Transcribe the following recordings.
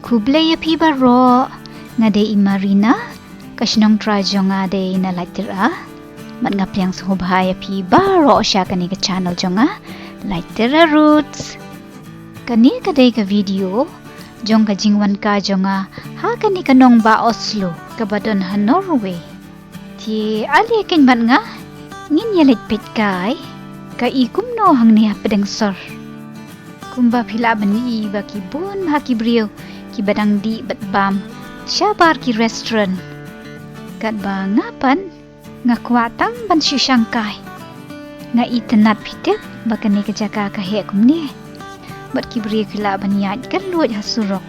kublay api baro ngade imarina kasnong trajong ade na laitera mat ngapyang bahaya pi baro sya kani ke channel jonga laitera roots kani kadai ka video jong ka jingwan ka jonga ha kani ka nongbah Oslo kabadon ha Norway ti ali ken mat nga ngin leit peit kai ka ikumno hang ni hapdeng sor kumba phila bani ba ki bon ha ki brio ki badang di batbam syabar ki restaurant kat ba ngapan ngakwa tang ban syangkai nga itenat pitet bakane ke jaka ka he kumne bat ki brio phila bani iaid kan luat hasurok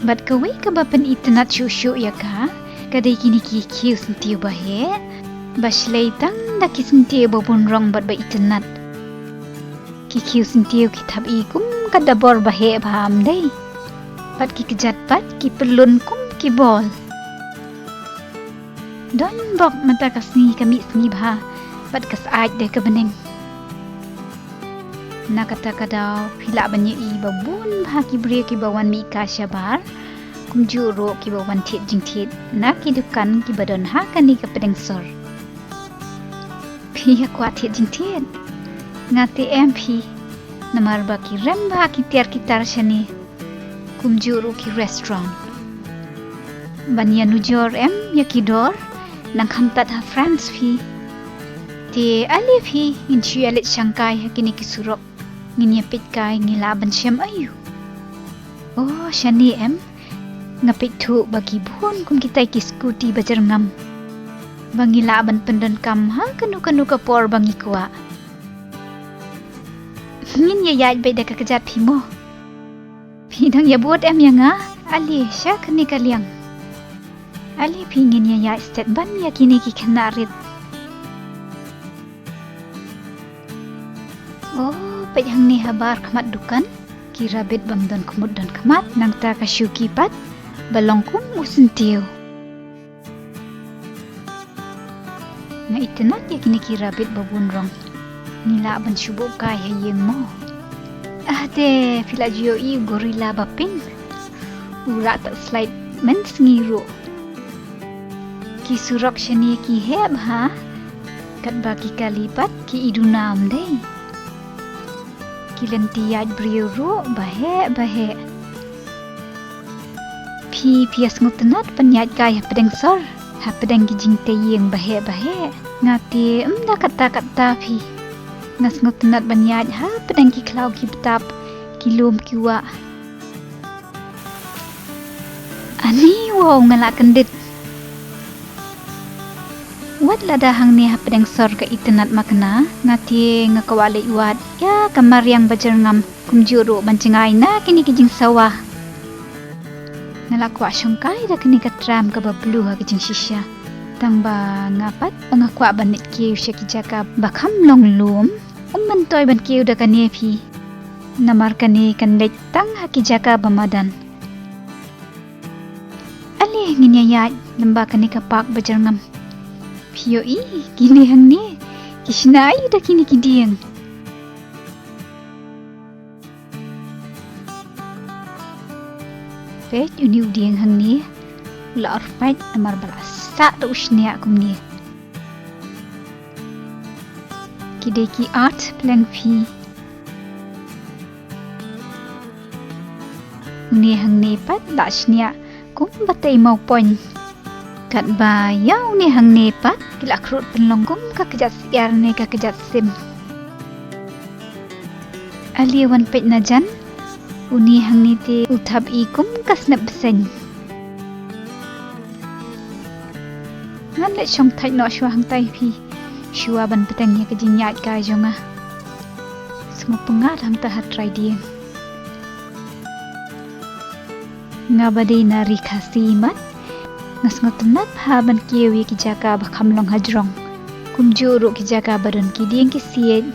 bat ka we ka ba pen itenat shushu ya ka kadai kini ki kiu sentiu baheh baslei tang da ki sentiu bobun rong bat ba itenat ki kiu sentiu ki thab ikum kadabor baheh baham dei pat ki kejat pat ki pelun kum ki bol don bok mata kasni kami sni bha pat kas aid de ka beneng na kata kadau phila banye i babun bha ki brie ki bawan mi ka syabar kum juro ki bawan thet jingtei na ki dukan ki badon ha kani ka pedeng sor phi kwa thet jingtei ngate mp namar ba ki rem bha ki tiar ki tar shani kum juro ki restaurant banya nujor em yakidor nang khamtat ha France phi te ali phi in chialet shangkai hakini ki surok ngin ya peit kai ngila ban shem ayu oh shani em ngapit thu bagi bon kum kitai ki scooty bajar ngam bangila ban pendon kam ha kanu ka por bangi kwa ngin ya iaid bai da ka kejat phi mo phi dang ya buat em yang nga ali sya kani kaliang ali pingin ya iaid stet ban ya kini ki kanarit oh pet hang ni habar khamat dukan kira bet bamdon kumut don khamat nang ta ka syuki pat balongkum usentiu na itenat ya kini kira bet babun rong nila ban syubuk kai hayeng mo ade pila jio i gorilla baping ura tak slide men sngi ki surok shani ki heb ha kat bagi kalipat ki idunam dei ki lenti iaid brio ro baheh phi sngewtynnad penyaid kai hapdeng sor hapdeng ki jingtei yang baheh ngati da katta phi sngewtynnad banyaid ha pedang ki klau ki betap ki lom ki wa ani wow ngala kendit wat lada hang ni hapdeng sor ka itenat makna ngati ngakawale iwat ya ka mariang bajar ngam kumjuru bancengai na kini ki jing sawah ngala kwa shangkai da kini ka tram ka bablu ha ki jing shisha tangba ngapat pangakwa banit ki usya ki jaka bakham long lum mentoy ban kiu da kane phi namar kane kan leit tang haki jaka bamadan ali nginya iaid lamba kane ka pak bajar ngam phio i kini hang ni kisnai da kini kidiang peit uniu diang hang ni la arfait namar balasa da usnia kumni kidai ki art plan phi ni hang ne pat dashnia kum batai mau pon kat ba yau ni hang ne pat kila krut penlong kum ka kejat siar ne ka kejat sim ali wan pet najan uni hang ni te uthab i kum kasnap sen ngan le chong thai no shwa hang tai phi shuwa ban petang ya kejing iaid kai jonga semua pengat ham ta hat try dia ngabade nari khasimat sngewtynnad ha ban kiwi ki jaka bakham long hajrong kumjuru ki jaka baron ki dieng ki siet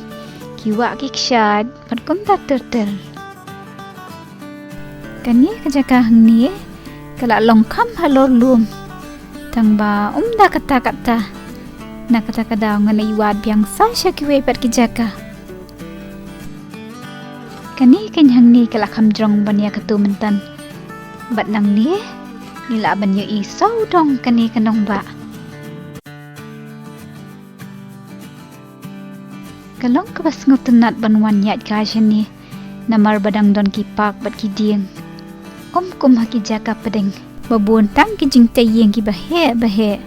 ki wa ki kshad pat kum ta terter kani ka jaka hangni kala long kham halor lum tangba da katta na kata kadang ngana iwad biang sa sya kiwe pat ki jaka kani kenyang ni kala khamjrong bania katu mentan Bat nang ni nila banyo isaw dong kani ka nongbah. Kalong ka bas ngewtynnad banwan iaid kasya ni namar badang don kipak bat kiding. Kum haki jaka pedeng babun tang ki jingtei yang ki baheh.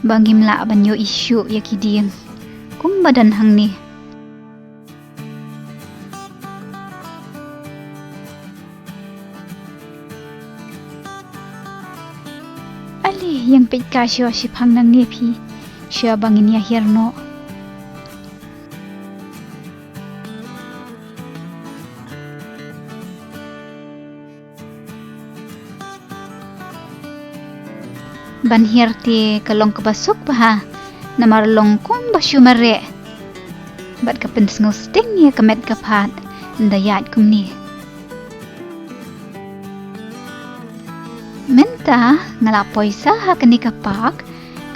Bangim la banyo isu ya kiding. Kum badan hang ni. Ali yang peit kasya sipang nang ni pi. Sya bangin ya hirno. Banhir ti kalong kabasuk bah namar longkong basyu mare bat kapen sngau sting ya kamet kapat ndayat kumni menta ngalapoi saha kani kapak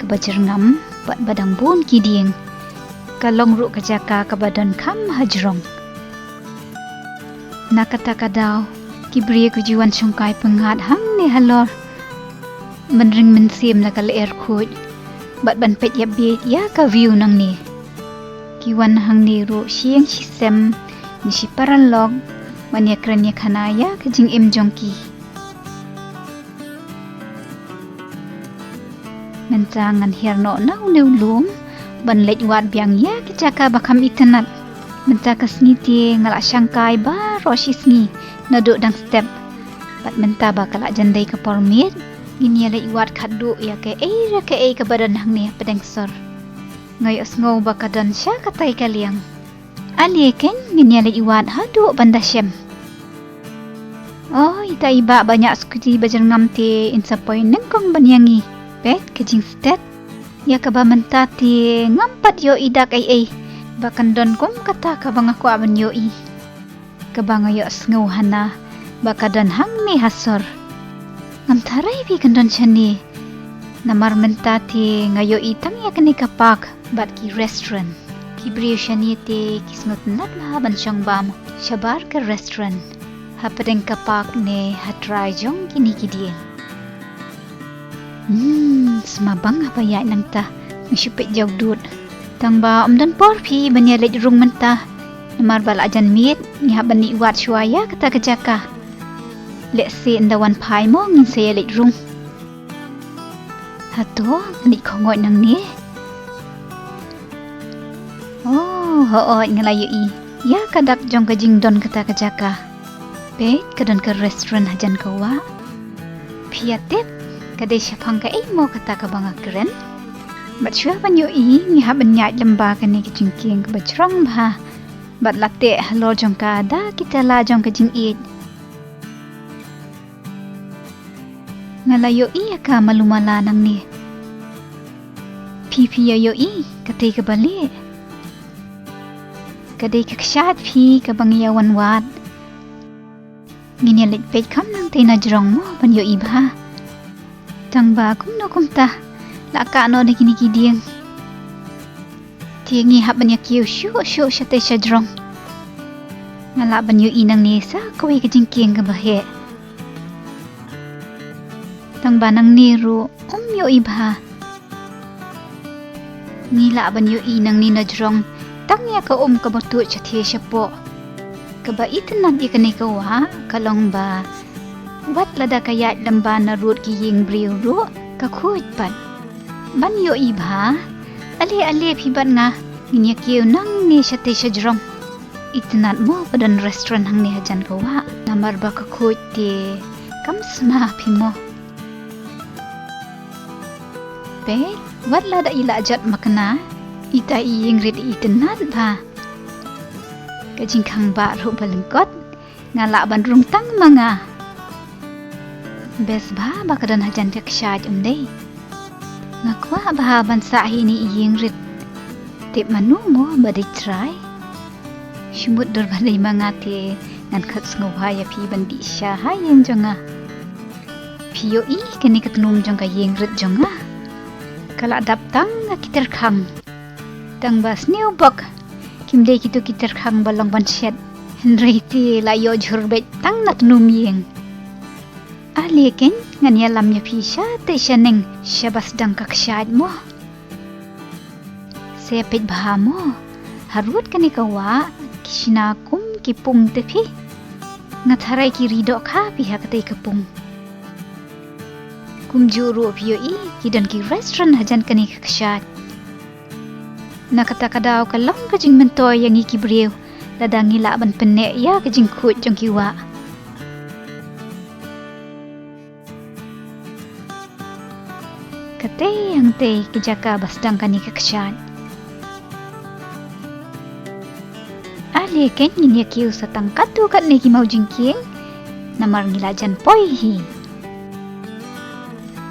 kabajar ngam bat badang bun kiding kalong ru kajaka kabadan kam hajrong nakata kadaw kibri kujuan sungkai pengat hang ni halor menring mensim na kal air khut bat ban pet ya bit ya ka view nang ni kiwan hang ni ru siang sisem ni si paralog wan ya kran ya khana ya ka jing em jongki menjangan herno na ulum ban leit wat biang ya ki jaka bakam itanat menta ka sngi ti ngala syangkai ba roshi sngi na do dang step bat menta ba kala jandai ka permit ini leit wat haduh ya kaei ka badan hang ni pedeng sor ngai osngau bakadan sya katai kaliang ali ken ini leit wat haduh bandasem oh ita iba banyak skuti bajar ngam ti insa point nengkong banyangi pet kejing stet ya ka ba menta ti ngampat yo idak ai bakan don kom kata ka bang aku aban yo i ka bang yo osngau hana bakadan hang ni hasor ngam tarai bi kandon chani namar menta ti ngayo itang ya kani kapak bat ki restaurant ki brio shani te kisngewtynnad la ban syang bam shabar ka restaurant hapdeng kapak ne hatrai jong kini kidien semabang apa ya nang ta ngisupet jauh dud tang ba omdan por pi banya leit rung menta namar bal ajan mit ni haban ni wat shuwa ya kata kejaka let's say ndawan pai mo ngin saya leit rung haduh ni khongoi nang ni oh hooi ngalayo i ya kadak jong ka jingdon kata kajaka peit kadon ka restaurant hajan kawa piatet kadai syapang ka mo kata ka banga keren bat syua banyo i ni haban nyat lemba ka ni kejingking ka bajrong bah bat latte halo jong ka ada kita la jong ka jingid ngalayo iya ka malumala nang ni pipi yo i katay ka bali kaday kakshat pi ka bangyawan wat nginyalit peit kam nang tay na jrong mo banyo iba tang ba kum no kumta laka no na kinikidiyang tiyangi haban ya kiyo shu siya tay siya jrong ngalaban yo inang nisa kaway kajingkiyang ka baheh tang banang niru yo iba nila ban yo inang ni najrong tang ya ka ka batu chathi syapo ka ba itnad ikani ka wa kalong ba wat lada kaya lamba na root ki ying briu ru ka khut pat ban yo iba ali phiban nga nginya kiyo nang ni chathi sjrong itnad mo padan restaurant hang ni hajan ka wa namar ba ka khut ti kam sma phimo peit wat la da ila ajat makna ita iying rid itnad ba kajing khang ba ru balengkot ngala ban rung tang manga bes ba bakadan hajan ka ksyaj umdei ngakwa ba ban sa ni iying rid tip manu mo badai try shumut dor balai mangate ngan khat sngewha ya pi bandi sya hayeng jonga piyo i kani katnum jong ka yeng rid jonga kala daptang kiter khang tang bas new bok kimdei kitu kiter khang balong ban shet henrei ti la yo jhurbet tang nat num yeng Ken ngan ya lam ya pisha te shaneng shabas dang kakshad mo. Sepit bahamo harut kani kawa kishna kum kipung tepi. Ngatharai ki ridok ka piha katai kapung. Kum juru piyo kidan ki restaurant hajan kani kakshad. Nakata kadau kalong kajing mentoy yang iki beriu. Ladang ngila ban penek ya kajing kut jong kiwa. Kate yang te kejaka basdang kani kakshad. Ken ngin ya kiu sa tangkatu kat ne ki mau jingking. Namar ngila jan poi hi.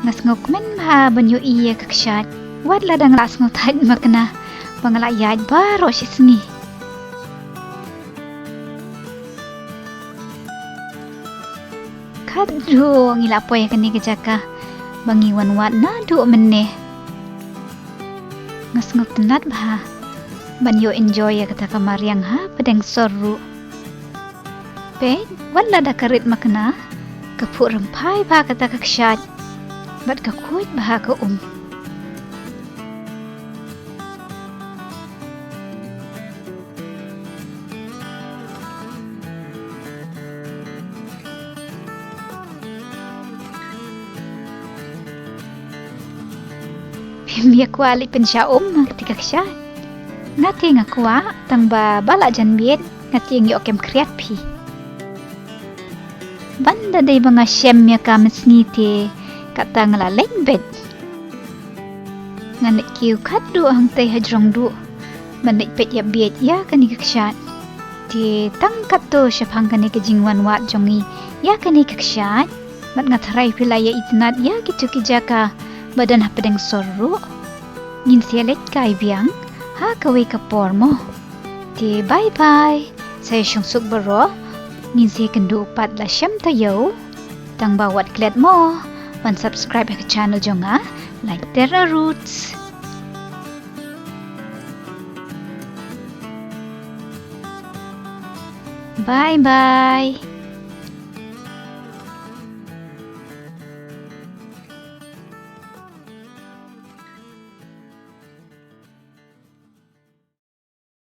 Ngas ngokmen ha banyo iya kakshad. Wat ladang las ngotad makna. Pangala iaid baro si sngi. Haduh ngila poy kani kejaka bangiwan wat nadu meneh sngewtynnad bah banyo enjoy ya kata mariang hapdeng sorru peit wala da karit makna kapuk rempai bah kata kakshad bat kakuit bah ka Biya kuali pensya ketika kesya. Ngati ngakua tang ba balak jan biet ngati ngi okem kriat pi. Banda day banga syem ya ka sngi te katta ngala leit bed. Nganek kiu kadu ang tay hajrong du. Banek pet ya biet ya kani kaksyat. Ti tang kato syapang kani kejingwan wat jongi ya kani kaksyat. Bat ngatharai pilaya itnat ya kitu kijaka. Badan hapdeng sorru ngin sialet kai biang ha kawe kapor mo ti bye bye saya sungsuk baro ngin si kendu pat la syam tayo tang bawat klet mo wan subscribe ke channel jonga like terra roots bye bye